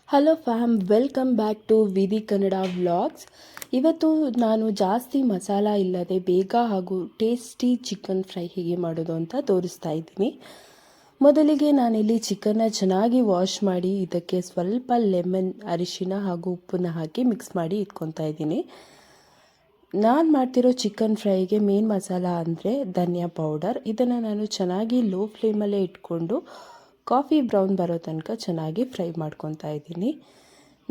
Hello fam, welcome back to Vidhi Kannada vlogs. ಇವತ್ತು ನಾನು ಜಾಸ್ತಿ ಮಸಾಲ ಇಲ್ಲದೆ ಬೇಗ ಹಾಗೂ ಟೇಸ್ಟಿ ಚಿಕನ್ ಫ್ರೈ ಹೇಗೆ ಮಾಡೋದು ಅಂತ ತೋರಿಸ್ತಾ ಇದ್ದೀನಿ. ಮೊದಲಿಗೆ ನಾನಿಲ್ಲಿ ಚಿಕನ್ನ ಚೆನ್ನಾಗಿ ವಾಶ್ ಮಾಡಿ ಇದಕ್ಕೆ ಸ್ವಲ್ಪ ಲೆಮನ್, ಅರಿಶಿನ ಹಾಗೂ ಉಪ್ಪನ್ನು ಹಾಕಿ ಮಿಕ್ಸ್ ಮಾಡಿ ಇಟ್ಕೊತಾ ಇದ್ದೀನಿ. ನಾನು ಮಾಡ್ತಿರೋ ಚಿಕನ್ ಫ್ರೈಗೆ ಮೇನ್ ಮಸಾಲ ಅಂದರೆ ಧನಿಯಾ ಪೌಡರ್. ಇದನ್ನು ನಾನು ಚೆನ್ನಾಗಿ ಲೋ ಫ್ಲೇಮಲ್ಲೇ ಇಟ್ಕೊಂಡು ಕಾಫಿ ಬ್ರೌನ್ ಬರೋ ತನಕ ಚೆನ್ನಾಗಿ ಫ್ರೈ ಮಾಡ್ಕೊತಾ ಇದ್ದೀನಿ.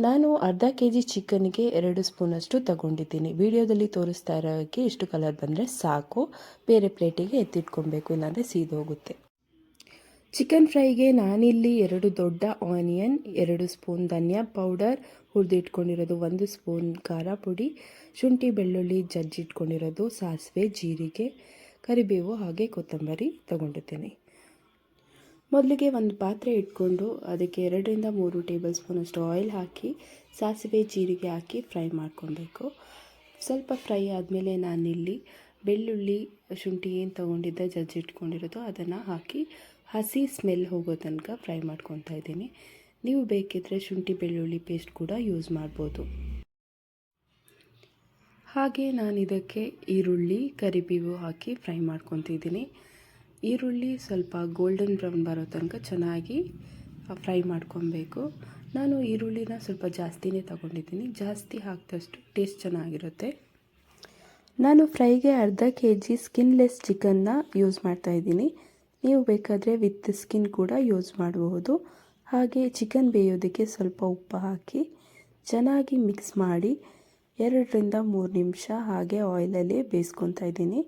ನಾನು ಅರ್ಧ kg ಚಿಕನ್ಗೆ 2 ಸ್ಪೂನಷ್ಟು ತಗೊಂಡಿದ್ದೀನಿ. ವಿಡಿಯೋದಲ್ಲಿ ತೋರಿಸ್ತಾ ಇರೋಕ್ಕೆ ಇಷ್ಟು ಕಲರ್ ಬಂದರೆ ಸಾಕು. ಬೇರೆ ಪ್ಲೇಟಿಗೆ ಎತ್ತಿಟ್ಕೊಬೇಕು, ಇಲ್ಲಾಂದರೆ ಸೀದೋಗುತ್ತೆ. ಚಿಕನ್ ಫ್ರೈಗೆ ನಾನಿಲ್ಲಿ 2 ದೊಡ್ಡ ಆನಿಯನ್, 2 ಸ್ಪೂನ್ ಧನಿಯಾ ಪೌಡರ್ ಹುರಿದಿಟ್ಕೊಂಡಿರೋದು, 1 ಸ್ಪೂನ್ ಖಾರ ಪುಡಿ, ಶುಂಠಿ ಬೆಳ್ಳುಳ್ಳಿ ಜಜ್ಜಿಟ್ಕೊಂಡಿರೋದು, ಸಾಸಿವೆ, ಜೀರಿಗೆ, ಕರಿಬೇವು ಹಾಗೆ ಕೊತ್ತಂಬರಿ ತಗೊಂಡಿದ್ದೀನಿ. ಮೊದಲಿಗೆ ಒಂದು ಪಾತ್ರೆ ಇಟ್ಕೊಂಡು ಅದಕ್ಕೆ 2 ರಿಂದ 3 ಟೇಬಲ್ ಸ್ಪೂನಷ್ಟು ಆಯಿಲ್ ಹಾಕಿ ಸಾಸಿವೆ, ಜೀರಿಗೆ ಹಾಕಿ ಫ್ರೈ ಮಾಡ್ಕೊಬೇಕು. ಸ್ವಲ್ಪ ಫ್ರೈ ಆದಮೇಲೆ ನಾನಿಲ್ಲಿ ಬೆಳ್ಳುಳ್ಳಿ, ಶುಂಠಿ ಏನು ತೊಗೊಂಡಿದ್ದೆ ಜಜ್ಜಿಟ್ಕೊಂಡಿರೋದು ಅದನ್ನು ಹಾಕಿ ಹಸಿ ಸ್ಮೆಲ್ ಹೋಗೋ ತನಕ ಫ್ರೈ ಮಾಡ್ಕೊತಾ ಇದ್ದೀನಿ. ನೀವು ಬೇಕಿದ್ದರೆ ಶುಂಠಿ ಬೆಳ್ಳುಳ್ಳಿ ಪೇಸ್ಟ್ ಕೂಡ ಯೂಸ್ ಮಾಡ್ಬೋದು. ಹಾಗೆ ನಾನು ಇದಕ್ಕೆ ಈರುಳ್ಳಿ, ಕರಿಬೇವು ಹಾಕಿ ಫ್ರೈ ಮಾಡ್ಕೊತಿದ್ದೀನಿ. ಈರುಳ್ಳಿ ಸ್ವಲ್ಪ ಗೋಲ್ಡನ್ ಬ್ರೌನ್ ಬರೋ ತನಕ ಚೆನ್ನಾಗಿ ಫ್ರೈ ಮಾಡ್ಕೊಬೇಕು. ನಾನು ಈರುಳ್ಳಿನ ಸ್ವಲ್ಪ ಜಾಸ್ತಿನೇ ತಗೊಂಡಿದ್ದೀನಿ. ಜಾಸ್ತಿ ಹಾಕಿದಷ್ಟು ಟೇಸ್ಟ್ ಚೆನ್ನಾಗಿರುತ್ತೆ. ನಾನು ಫ್ರೈಗೆ ಅರ್ಧ kg ಸ್ಕಿನ್ಲೆಸ್ ಚಿಕನ್ನ ಯೂಸ್ ಮಾಡ್ತಾಯಿದ್ದೀನಿ. ನೀವು ಬೇಕಾದರೆ ವಿತ್ ಸ್ಕಿನ್ ಕೂಡ ಯೂಸ್ ಮಾಡಬಹುದು. ಹಾಗೆ ಚಿಕನ್ ಬೇಯೋದಕ್ಕೆ ಸ್ವಲ್ಪ ಉಪ್ಪು ಹಾಕಿ ಚೆನ್ನಾಗಿ ಮಿಕ್ಸ್ ಮಾಡಿ 2 ರಿಂದ 3 ನಿಮಿಷ ಹಾಗೆ ಆಯಿಲಲ್ಲಿ ಬೇಯಿಸ್ಕೊತಾ ಇದ್ದೀನಿ.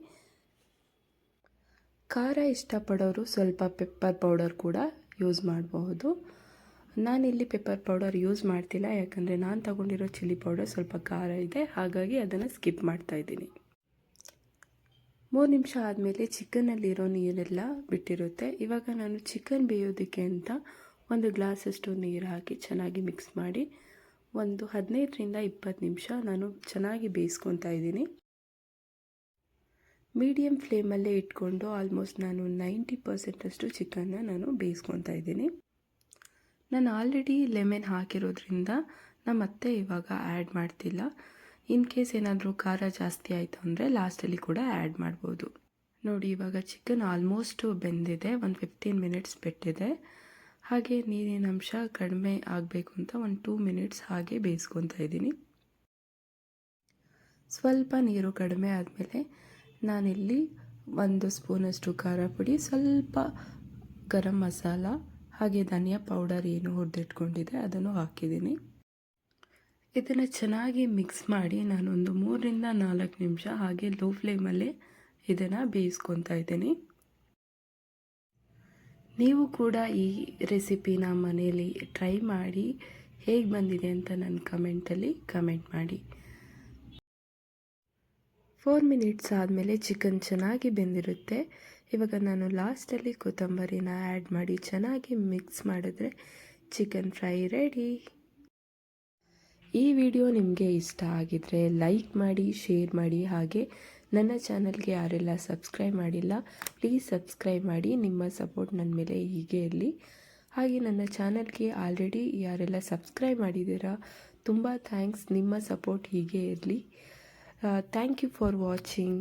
ಖಾರ ಇಷ್ಟಪಡೋರು ಸ್ವಲ್ಪ ಪೆಪ್ಪರ್ ಪೌಡರ್ ಕೂಡ ಯೂಸ್ ಮಾಡಬಹುದು. ನಾನಿಲ್ಲಿ ಪೆಪ್ಪರ್ ಪೌಡರ್ ಯೂಸ್ ಮಾಡ್ತಿಲ್ಲ, ಯಾಕಂದರೆ ನಾನು ತಗೊಂಡಿರೋ ಚಿಲ್ಲಿ ಪೌಡರ್ ಸ್ವಲ್ಪ ಖಾರ ಇದೆ, ಹಾಗಾಗಿ ಅದನ್ನು ಸ್ಕಿಪ್ ಮಾಡ್ತಾ ಇದ್ದೀನಿ. 3 ನಿಮಿಷ ಆದಮೇಲೆ ಚಿಕನ್ನಲ್ಲಿರೋ ನೀರೆಲ್ಲ ಬಿಟ್ಟಿರುತ್ತೆ. ಇವಾಗ ನಾನು ಚಿಕನ್ ಬೇಯೋದಕ್ಕೆ ಅಂತ 1 ಗ್ಲಾಸಷ್ಟು ನೀರು ಹಾಕಿ ಚೆನ್ನಾಗಿ ಮಿಕ್ಸ್ ಮಾಡಿ ಒಂದು 15 ರಿಂದ 20 ನಿಮಿಷ ನಾನು ಚೆನ್ನಾಗಿ ಬೇಯಿಸ್ಕೊತಾ ಇದ್ದೀನಿ. ಮೀಡಿಯಮ್ ಫ್ಲೇಮಲ್ಲೇ ಇಟ್ಕೊಂಡು ಆಲ್ಮೋಸ್ಟ್ ನಾನು 90% ಚಿಕನ್ನ ನಾನು ಬೇಯಿಸ್ಕೊತಾ ಇದ್ದೀನಿ. ನಾನು ಆಲ್ರೆಡಿ ಲೆಮನ್ ಹಾಕಿರೋದ್ರಿಂದ ನಾನು ಮತ್ತೆ ಇವಾಗ ಆ್ಯಡ್ ಮಾಡ್ತಿಲ್ಲ. ಇನ್ ಕೇಸ್ ಏನಾದರೂ ಖಾರ ಜಾಸ್ತಿ ಆಯಿತು ಅಂದರೆ ಲಾಸ್ಟಲ್ಲಿ ಕೂಡ ಆ್ಯಡ್ ಮಾಡ್ಬೋದು. ನೋಡಿ, ಇವಾಗ ಚಿಕನ್ ಆಲ್ಮೋಸ್ಟ್ ಬೆಂದಿದೆ, ಒಂದು 15 ಮಿನಿಟ್ಸ್ ಬಿಟ್ಟಿದೆ. ಹಾಗೆ ನೀರಿನ ಅಂಶ ಕಡಿಮೆ ಆಗಬೇಕು ಅಂತ ಒಂದು 2 ಮಿನಿಟ್ಸ್ ಹಾಗೆ ಬೇಯಿಸ್ಕೊತಾ ಇದ್ದೀನಿ. ಸ್ವಲ್ಪ ನೀರು ಕಡಿಮೆ ಆದಮೇಲೆ ನಾನಿಲ್ಲಿ 1 ಸ್ಪೂನಷ್ಟು ಖಾರ ಪುಡಿ, ಸ್ವಲ್ಪ ಗರಂ ಮಸಾಲ ಹಾಗೆ ಧನಿಯಾ ಪೌಡರ್ ಏನು ಹುರಿದಿಟ್ಕೊಂಡಿದೆ ಅದನ್ನು ಹಾಕಿದ್ದೀನಿ. ಇದನ್ನು ಚೆನ್ನಾಗಿ ಮಿಕ್ಸ್ ಮಾಡಿ ನಾನೊಂದು 3 ರಿಂದ 4 ನಿಮಿಷ ಹಾಗೆ ಲೋ ಫ್ಲೇಮಲ್ಲೇ ಇದನ್ನು ಬೇಯಿಸ್ಕೊತಾ ಇದ್ದೀನಿ. ನೀವು ಕೂಡ ಈ ರೆಸಿಪಿನ ಮನೆಯಲ್ಲಿ ಟ್ರೈ ಮಾಡಿ ಹೇಗೆ ಬಂದಿದೆ ಅಂತ ನನ್ನ ಕಮೆಂಟಲ್ಲಿ ಕಮೆಂಟ್ ಮಾಡಿ. 4 ಮಿನಿಟ್ಸ್ ಆದಮೇಲೆ ಚಿಕನ್ ಚೆನ್ನಾಗಿ ಬೆಂದಿರುತ್ತೆ. ಇವಾಗ ನಾನು ಲಾಸ್ಟಲ್ಲಿ ಕೊತ್ತಂಬರಿನ ಆ್ಯಡ್ ಮಾಡಿ ಚೆನ್ನಾಗಿ ಮಿಕ್ಸ್ ಮಾಡಿದ್ರೆ ಚಿಕನ್ ಫ್ರೈ ರೆಡಿ. ಈ ವಿಡಿಯೋ ನಿಮಗೆ ಇಷ್ಟ ಆಗಿದರೆ ಲೈಕ್ ಮಾಡಿ, ಶೇರ್ ಮಾಡಿ. ಹಾಗೆ ನನ್ನ ಚಾನಲ್ಗೆ ಯಾರೆಲ್ಲ ಸಬ್ಸ್ಕ್ರೈಬ್ ಮಾಡಿಲ್ಲ ಪ್ಲೀಸ್ ಸಬ್ಸ್ಕ್ರೈಬ್ ಮಾಡಿ. ನಿಮ್ಮ ಸಪೋರ್ಟ್ ನನ್ನ ಮೇಲೆ ಹೀಗೆ ಇರಲಿ. ಹಾಗೆ ನನ್ನ ಚಾನಲ್ಗೆ ಆಲ್ರೆಡಿ ಯಾರೆಲ್ಲ ಸಬ್ಸ್ಕ್ರೈಬ್ ಮಾಡಿದ್ದೀರಾ ತುಂಬ ಥ್ಯಾಂಕ್ಸ್. ನಿಮ್ಮ ಸಪೋರ್ಟ್ ಹೀಗೆ ಇರಲಿ. Thank you for watching.